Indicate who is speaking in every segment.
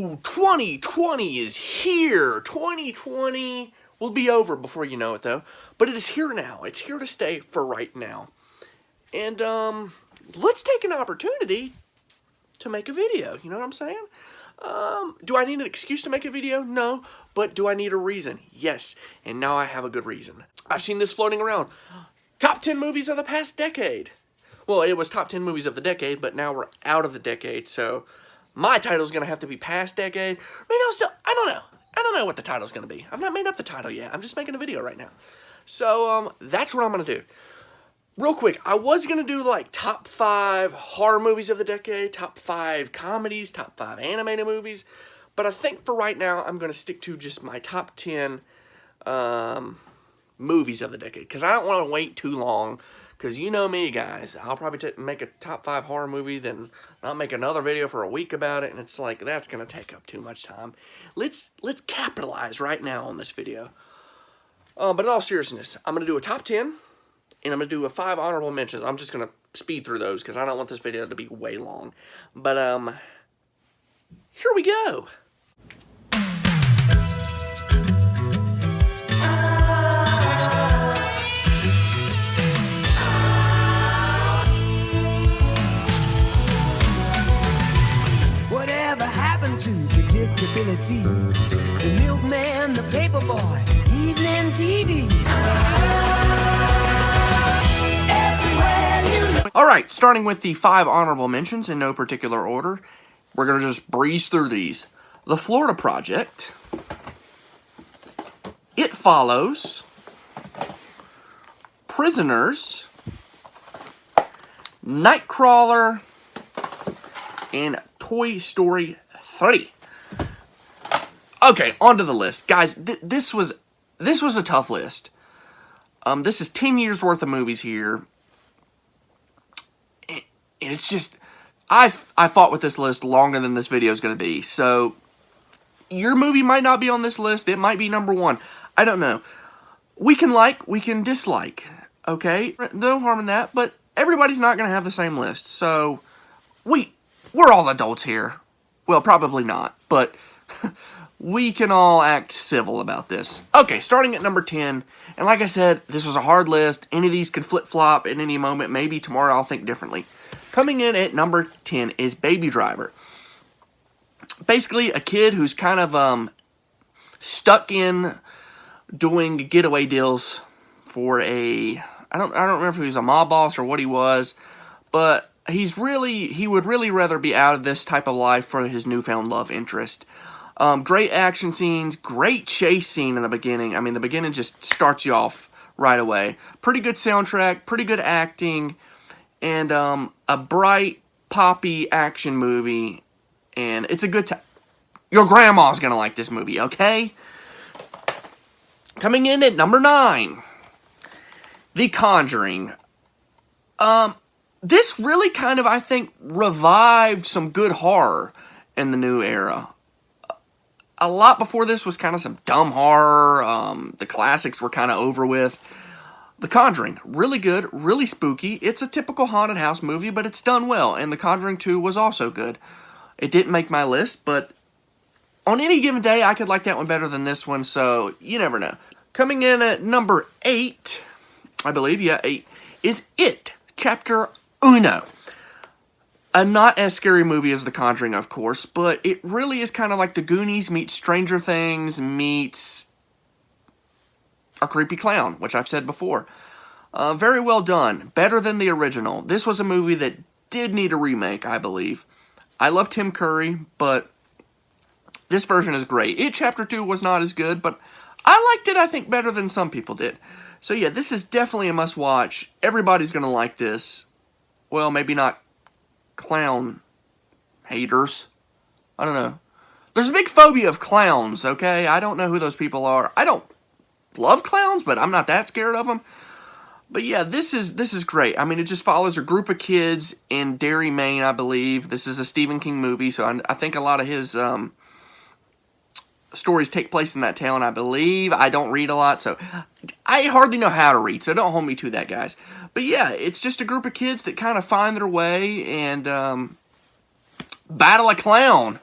Speaker 1: Oh, 2020 is here. 2020 will be over before you know it, though. But it is here now. It's here to stay for right now. And, let's take an opportunity to make a video. You know what I'm saying? Do I need an excuse to make a video? No. But do I need a reason? Yes. And now I have a good reason. I've seen this floating around. Top 10 movies of the past decade. Well, it was top 10 movies of the decade, but now we're out of the decade, so my title's going to have to be past decade. Maybe I don't know. I don't know what the title's going to be. I've not made up the title yet. I'm just making a video right now. So, that's what I'm going to do. Real quick, I was going to do, like, top 5 horror movies of the decade, top 5 comedies, top 5 animated movies, but I think for right now, I'm going to stick to just my top 10 movies of the decade, because I don't want to wait too long. Because you know me, guys, I'll probably make a top 5 horror movie, then I'll make another video for a week about it, and it's like, that's going to take up too much time. Let's capitalize right now on this video. But in all seriousness, I'm going to do a top 10, and I'm going to do a 5 honorable mentions. I'm just going to speed through those, because I don't want this video to be way long. But, here we go.
Speaker 2: To predictability, the milkman, the paperboy, evening TV.
Speaker 1: Alright, starting with the 5 honorable mentions in no particular order. We're going to just breeze through these. The Florida Project, It Follows, Prisoners, Nightcrawler, and Toy Story 3. Okay, onto the list. Guys, this was a tough list. This is 10 years worth of movies here. And it's just, I fought with this list longer than this video is going to be. So, your movie might not be on this list. It might be number 1. I don't know. We can like, we can dislike. Okay? No harm in that. But everybody's not going to have the same list. So, we're all adults here. Well, probably not, but we can all act civil about this. Okay, starting at number 10, and like I said, this was a hard list. Any of these could flip-flop at any moment. Maybe tomorrow I'll think differently. Coming in at number 10 is Baby Driver. Basically, a kid who's kind of stuck in doing getaway deals for a... I don't remember if he was a mob boss or what he was, but... He would really rather be out of this type of life for his newfound love interest. Great action scenes, great chase scene in the beginning. I mean, the beginning just starts you off right away. Pretty good soundtrack, pretty good acting, and a bright, poppy action movie. And it's a good time. Your grandma's gonna like this movie, okay? Coming in at number 9, The Conjuring. This really kind of, I think, revived some good horror in the new era. A lot before this was kind of some dumb horror. The classics were kind of over with. The Conjuring, really good, really spooky. It's a typical haunted house movie, but it's done well. And The Conjuring 2 was also good. It didn't make my list, but on any given day, I could like that one better than this one, so you never know. Coming in at number 8, I believe, yeah, 8, is It, Chapter Uno. A not as scary movie as The Conjuring, of course, but it really is kind of like The Goonies meets Stranger Things meets a creepy clown, which I've said before. Very well done. Better than the original. This was a movie that did need a remake, I believe. I love Tim Curry, but this version is great. It Chapter 2 was not as good, but I liked it, I think, better than some people did. So yeah, this is definitely a must-watch. Everybody's going to like this. Well, maybe not clown haters. I don't know. There's a big phobia of clowns, okay? I don't know who those people are. I don't love clowns, but I'm not that scared of them. But yeah, this is great. I mean, it just follows a group of kids in Derry, Maine, I believe. This is a Stephen King movie, so I think a lot of his stories take place in that town, I believe. I don't read a lot, so I hardly know how to read, so don't hold me to that, guys. But yeah, it's just a group of kids that kind of find their way and battle a clown.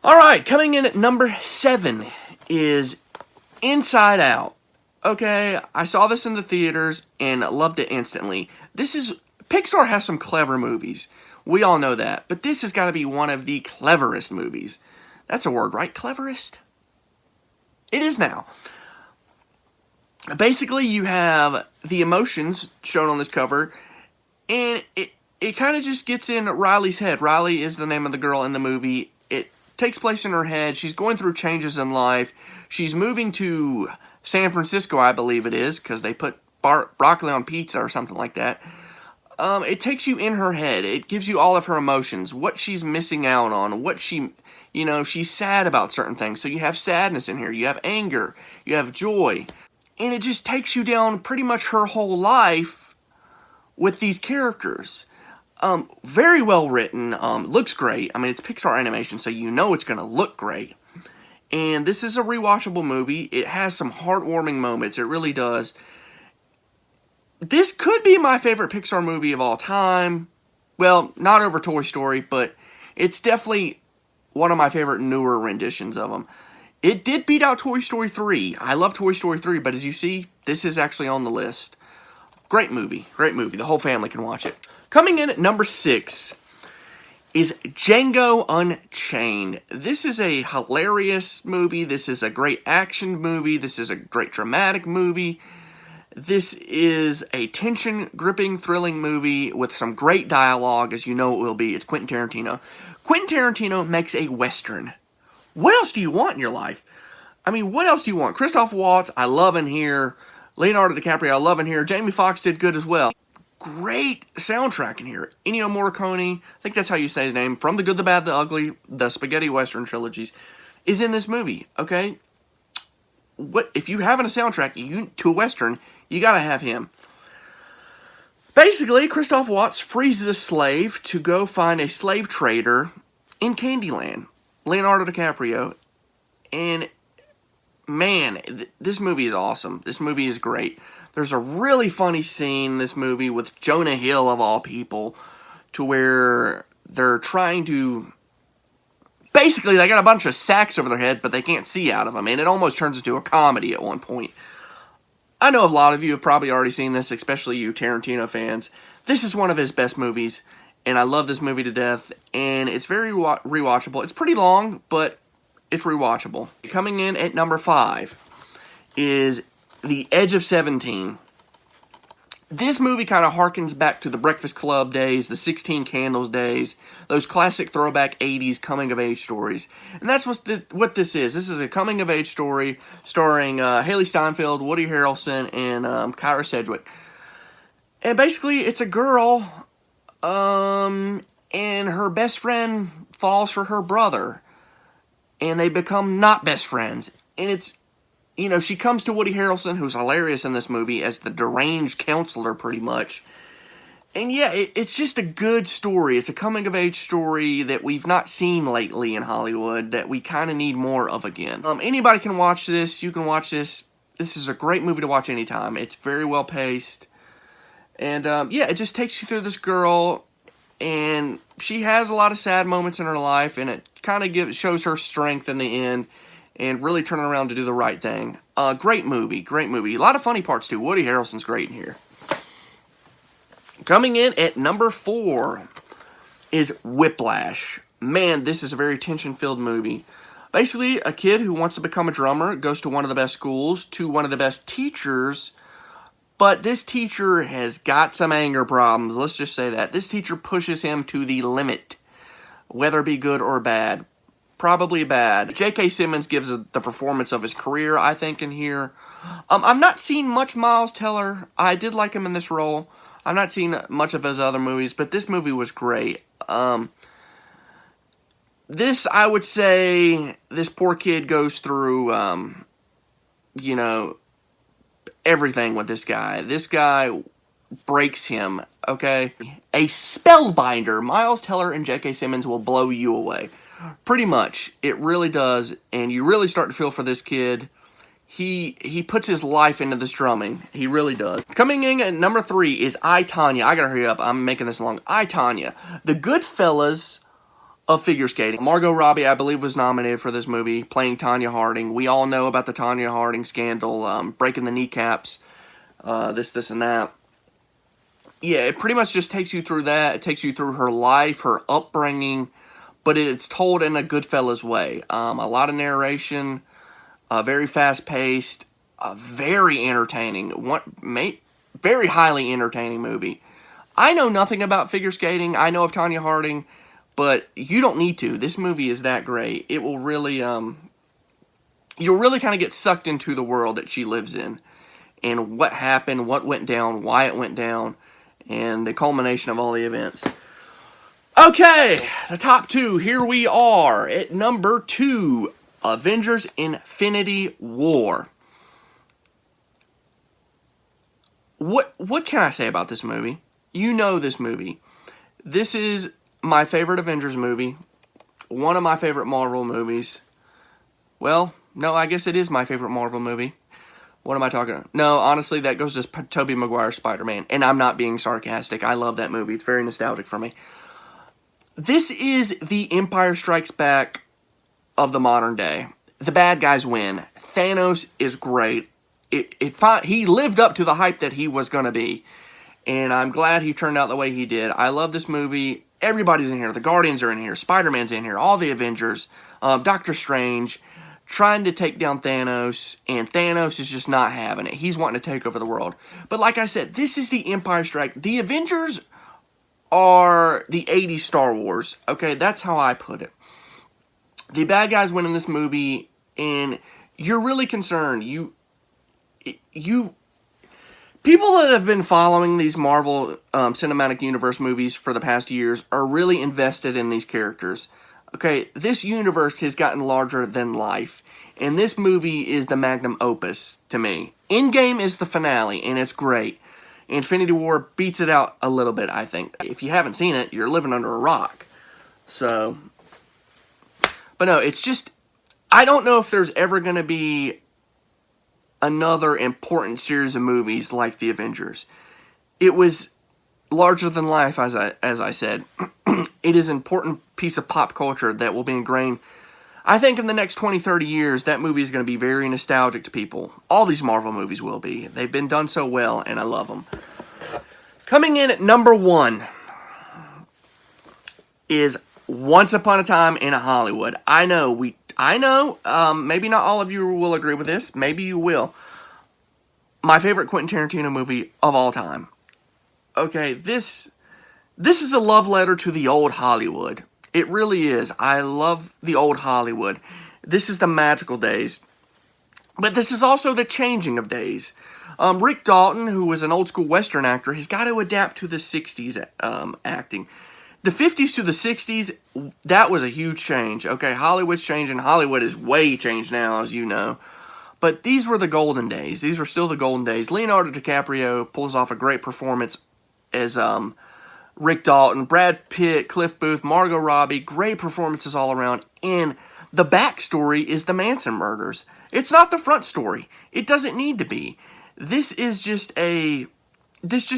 Speaker 1: All right, coming in at number 7 is Inside Out. Okay, I saw this in the theaters and loved it instantly. Pixar has some clever movies. We all know that. But this has got to be one of the cleverest movies. That's a word, right? Cleverest? It is now. Basically, you have the emotions shown on this cover, and it kind of just gets in Riley's head. Riley is the name of the girl in the movie. It takes place in her head. She's going through changes in life. She's moving to San Francisco, I believe it is, because they put broccoli on pizza or something like that. It takes you in her head. It gives you all of her emotions, what she's missing out on, what she's sad about certain things. So you have sadness in here, you have anger, you have joy. And it just takes you down pretty much her whole life with these characters. Very well written, looks great. I mean, it's Pixar animation, so you know it's going to look great. And this is a rewatchable movie. It has some heartwarming moments, it really does. This could be my favorite Pixar movie of all time. Well, not over Toy Story, but it's definitely one of my favorite newer renditions of them. It did beat out Toy Story 3. I love Toy Story 3, but as you see, this is actually on the list. Great movie. Great movie. The whole family can watch it. Coming in at number 6 is Django Unchained. This is a hilarious movie. This is a great action movie. This is a great dramatic movie. This is a tension-gripping, thrilling movie with some great dialogue, as you know it will be. It's Quentin Tarantino. Quentin Tarantino makes a Western. What else do you want in your life? I mean, what else do you want? Christoph Waltz, I love in here. Leonardo DiCaprio, I love in here. Jamie Foxx did good as well. Great soundtrack in here. Ennio Morricone, I think that's how you say his name, from The Good, the Bad, the Ugly, the Spaghetti Western trilogies, is in this movie, okay? What if you have a soundtrack to a Western, you gotta have him. Basically, Christoph Waltz frees a slave to go find a slave trader in Candyland. Leonardo DiCaprio. And, man, this movie is awesome. This movie is great. There's a really funny scene in this movie with Jonah Hill, of all people, to where they're trying to... Basically, they got a bunch of sacks over their head, but they can't see out of them. And it almost turns into a comedy at one point. I know a lot of you have probably already seen this, especially you Tarantino fans. This is one of his best movies, and I love this movie to death, and it's very rewatchable. It's pretty long, but it's rewatchable. Coming in at number 5 is The Edge of 17. This movie kind of harkens back to the Breakfast Club days, the 16 Candles days, those classic throwback 80s coming-of-age stories. And that's what this is. This is a coming-of-age story starring Haley Steinfeld, Woody Harrelson, and Kyra Sedgwick. And basically, it's a girl, and her best friend falls for her brother. And they become not best friends. And it's... You know, she comes to Woody Harrelson, who's hilarious in this movie, as the deranged counselor, pretty much. And yeah, it's just a good story. It's a coming-of-age story that we've not seen lately in Hollywood, that we kind of need more of again. Anybody can watch this. You can watch this. This is a great movie to watch anytime. It's very well-paced. And, yeah, it just takes you through this girl, and she has a lot of sad moments in her life, and it kind of shows her strength in the end. And really turning around to do the right thing. Great movie, great movie. A lot of funny parts too. Woody Harrelson's great in here. Coming in at number 4 is Whiplash. Man, this is a very tension-filled movie. Basically, a kid who wants to become a drummer goes to one of the best schools, to one of the best teachers, but this teacher has got some anger problems. Let's just say that. This teacher pushes him to the limit, whether it be good or bad. Probably bad. J.K. Simmons gives the performance of his career, I think, in here. I've not seen much Miles Teller. I did like him in this role. I've not seen much of his other movies, but this movie was great. This, I would say, this poor kid goes through, you know, everything with this guy. This guy breaks him, okay? A spellbinder. Miles Teller and J.K. Simmons will blow you away. Pretty much. It really does. And you really start to feel for this kid. He puts his life into this drumming. He really does. Coming in at number 3 is I, Tonya. I gotta hurry up. I'm making this long. I, Tonya. The Goodfellas of figure skating. Margot Robbie, I believe, was nominated for this movie, playing Tanya Harding. We all know about the Tanya Harding scandal, breaking the kneecaps, this, and that. Yeah, it pretty much just takes you through that. It takes you through her life, her upbringing, but it's told in a Goodfellas way. A lot of narration, very fast-paced, very entertaining, very highly entertaining movie. I know nothing about figure skating. I know of Tanya Harding, but you don't need to. This movie is that great. It will really, you'll really kind of get sucked into the world that she lives in, and what happened, what went down, why it went down, and the culmination of all the events. Okay, the top two. Here we are at number 2, Avengers Infinity War. What can I say about this movie? You know this movie. This is my favorite Avengers movie. One of my favorite Marvel movies. Well, no, I guess it is my favorite Marvel movie. What am I talking about? No, honestly, that goes to Tobey Maguire's Spider-Man. And I'm not being sarcastic. I love that movie. It's very nostalgic for me. This is the Empire Strikes Back of the modern day. The bad guys win. Thanos is great. He lived up to the hype that he was going to be. And I'm glad he turned out the way he did. I love this movie. Everybody's in here. The Guardians are in here. Spider-Man's in here. All the Avengers. Doctor Strange trying to take down Thanos. And Thanos is just not having it. He's wanting to take over the world. But like I said, this is the Empire Strike. The Avengers are the 80s Star Wars. Okay, that's how I put it. The bad guys win in this movie. And you're really concerned. People that have been following these Marvel Cinematic Universe movies for the past years are really invested in these characters. Okay, this universe has gotten larger than life, and this movie is the magnum opus to me. Endgame is the finale, and it's great. Infinity War beats it out a little bit, I think. If you haven't seen it, you're living under a rock. So, but no, it's just, I don't know if there's ever going to be another important series of movies like The Avengers. It was larger than life, as I said. It is an important piece of pop culture that will be ingrained. I think in the next 20, 30 years, that movie is going to be very nostalgic to people. All these Marvel movies will be. They've been done so well, and I love them. Coming in at number 1 is Once Upon a Time in Hollywood. I know, maybe not all of you will agree with this. Maybe you will. My favorite Quentin Tarantino movie of all time. Okay, this is a love letter to the old Hollywood. It really is. I love the old Hollywood. This is the magical days. But this is also the changing of days. Rick Dalton, who was an old school Western actor, has got to adapt to the 60s acting. The 50s to the 60s, that was a huge change. Okay, Hollywood's changing. Hollywood is way changed now, as you know. But these were the golden days. These were still the golden days. Leonardo DiCaprio pulls off a great performance as Rick Dalton, Brad Pitt, Cliff Booth, Margot Robbie. Great performances all around. And the backstory is the Manson murders. It's not the front story. It doesn't need to be. This just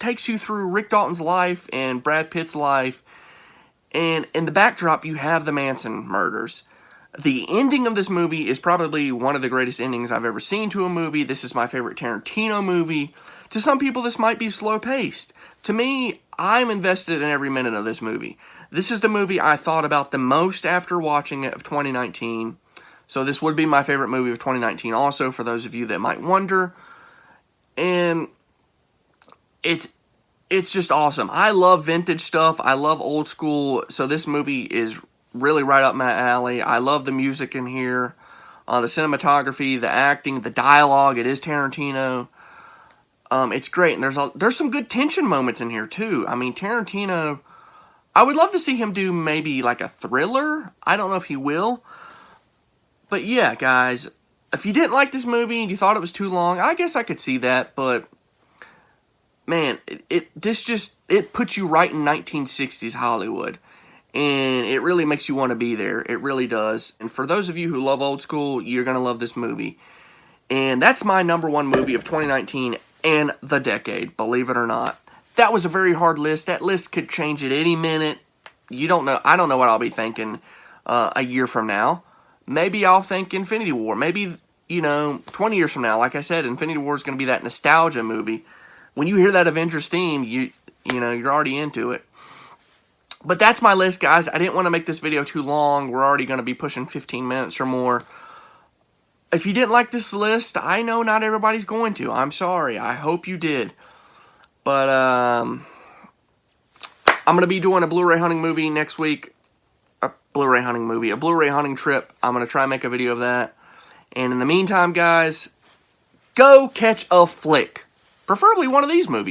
Speaker 1: takes you through Rick Dalton's life and Brad Pitt's life. And in the backdrop, you have the Manson murders. The ending of this movie is probably one of the greatest endings I've ever seen to a movie. This is my favorite Tarantino movie. To some people, this might be slow-paced. To me, I'm invested in every minute of this movie. This is the movie I thought about the most after watching it of 2019. So this would be my favorite movie of 2019 also, for those of you that might wonder. And it's just awesome. I love vintage stuff. I love old school. So this movie is really right up my alley. I love the music in here. The cinematography, the acting, the dialogue. It is Tarantino. It's great. And there's some good tension moments in here too. I mean, Tarantino, I would love to see him do maybe like a thriller. I don't know if he will. But yeah, guys, if you didn't like this movie and you thought it was too long, I guess I could see that. But man, it puts you right in 1960s Hollywood. And it really makes you want to be there. It really does. And for those of you who love old school, you're going to love this movie. And that's my number 1 movie of 2019 and the decade, believe it or not. That was a very hard list. That list could change at any minute. you don't know. I don't know what I'll be thinking a year from now. Maybe I'll think Infinity War. Maybe, 20 years from now, like I said, Infinity War is going to be that nostalgia movie. When you hear that Avengers theme, you're already into it. But that's my list, guys. I didn't want to make this video too long. We're already going to be pushing 15 minutes or more. If you didn't like this list, I know not everybody's going to. I'm sorry. I hope you did. But I'm going to be doing a Blu-ray hunting movie next week. A Blu-ray hunting trip. I'm going to try and make a video of that. And in the meantime, guys, go catch a flick. Preferably one of these movies.